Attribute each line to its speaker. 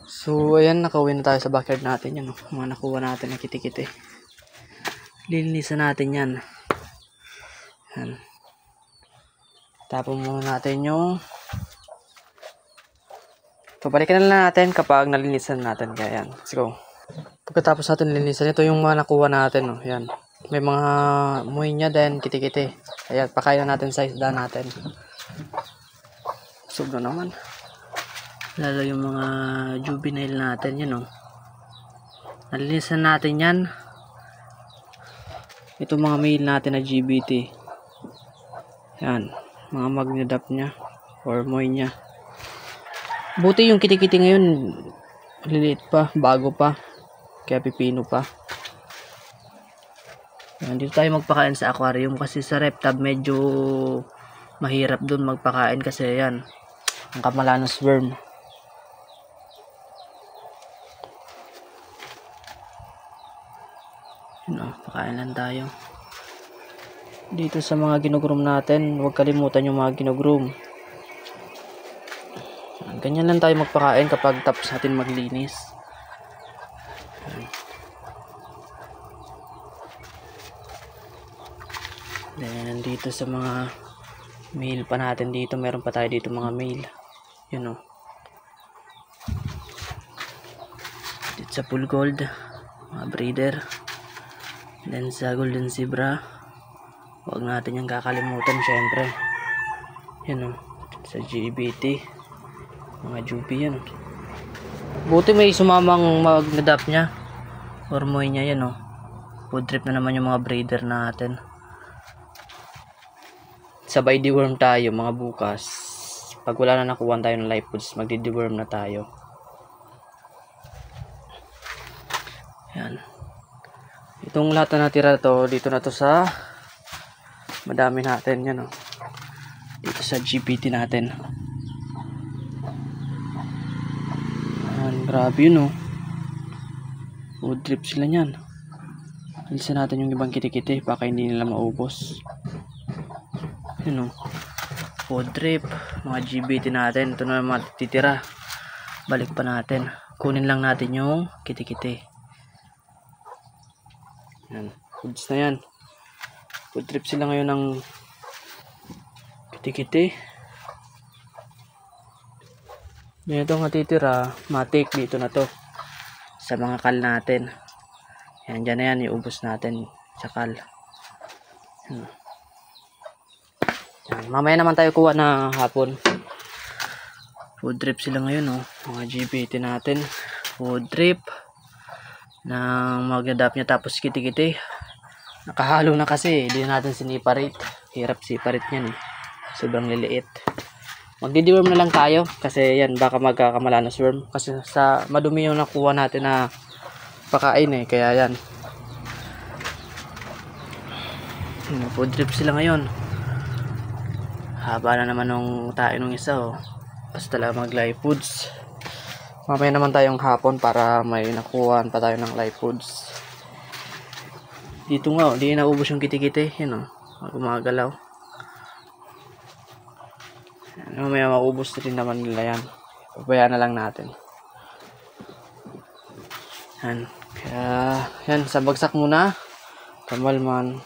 Speaker 1: So, ayan, nakauwi na tayo sa backyard natin. Yan, mga nakuha natin na kiti-kiti. Lilinisan natin yan. Yan. Tapon muna natin yung... Pabalikan na lang natin kapag nalinisan natin. Kaya yan, let's go. Pagkatapos natin linisan, ito yung mga nakuha natin. No? Yan. May mga muhay niya din, kiti-kiti. Kaya pakain na natin sa isda natin. Busog na naman. Lalo yung mga juvenile natin. Yan o. Nalinisan natin yan. Ito mga male natin na GBT. Yan. Mga magnadap niya. Or muhay niya. Buti yung kiti-kiti ngayon. Liliit pa. Bago pa. Kaya pipino pa. Yan, dito tayo magpakain sa aquarium kasi sa RepTab medyo mahirap dun magpakain kasi yan ang Camelanus worm. Yan, pakain lang tayo. Dito sa mga ginugroom natin, huwag kalimutan yung mga ginugroom. Ganyan lang tayo magpakain kapag tapos natin maglinis. Then dito sa mga male pa natin dito, meron pa tayo dito mga male. Yun o. Dito sa pool gold, mga breeder. Then sa golden zebra, huwag natin yung kakalimutan syempre. Yun o. Sa GBT, mga juvie yan. Buti may sumamang magnadap niya. Hormoy niya yan o. Food trip na naman yung mga breeder natin. Sabay deworm tayo mga bukas. Pag wala na nakuha tayo ng live foods, magdi-deworm na tayo. Yan. Itong lahat na natira to, dito na to sa madami natin. Yan o. Dito sa GPT natin. Yan, grabe yun o. Food trip sila nyan. Alisin natin yung ibang kiti-kiti, baka hindi nila maubos. Yun o. Food trip, mga GBT natin. Ito na naman titira. Balik pa natin. Kunin lang natin yung kiti-kiti. Yan. Foods na yan. Food trip sila ngayon ng kiti-kiti. Yan itong natitira. Matik dito na to. Sa mga kal natin. Yan, dyan na yan. Iubos natin sa kal. Yan. Yan. Mamaya naman tayo kuha na hapon. Food trip sila ngayon oh. Mga GPT natin. Food trip ng magnadap niya tapos kiti-kiti. Nakahalo na kasi. Hindi natin siniparate. Hirap siparate yan eh. Sobrang liliit. Magdi-deworm na lang tayo. Kasi yan baka magka-Camelanus worm. Kasi sa madumi yung nakuha natin na pakain eh. Kaya yan. Food trip sila ngayon. Haba na naman nung tayo nung isa oh. Basta lang mag live foods. Mamaya naman tayong hapon para may nakuhaan pa tayo ng live foods. Dito nga oh, di naubos yung kiti-kiti. Yan oh, gumagalaw. Mamaya maubos na rin naman nila yan. Pabayaan na lang natin. Yan. Kaya yan, sa bagsak muna. Kamal man.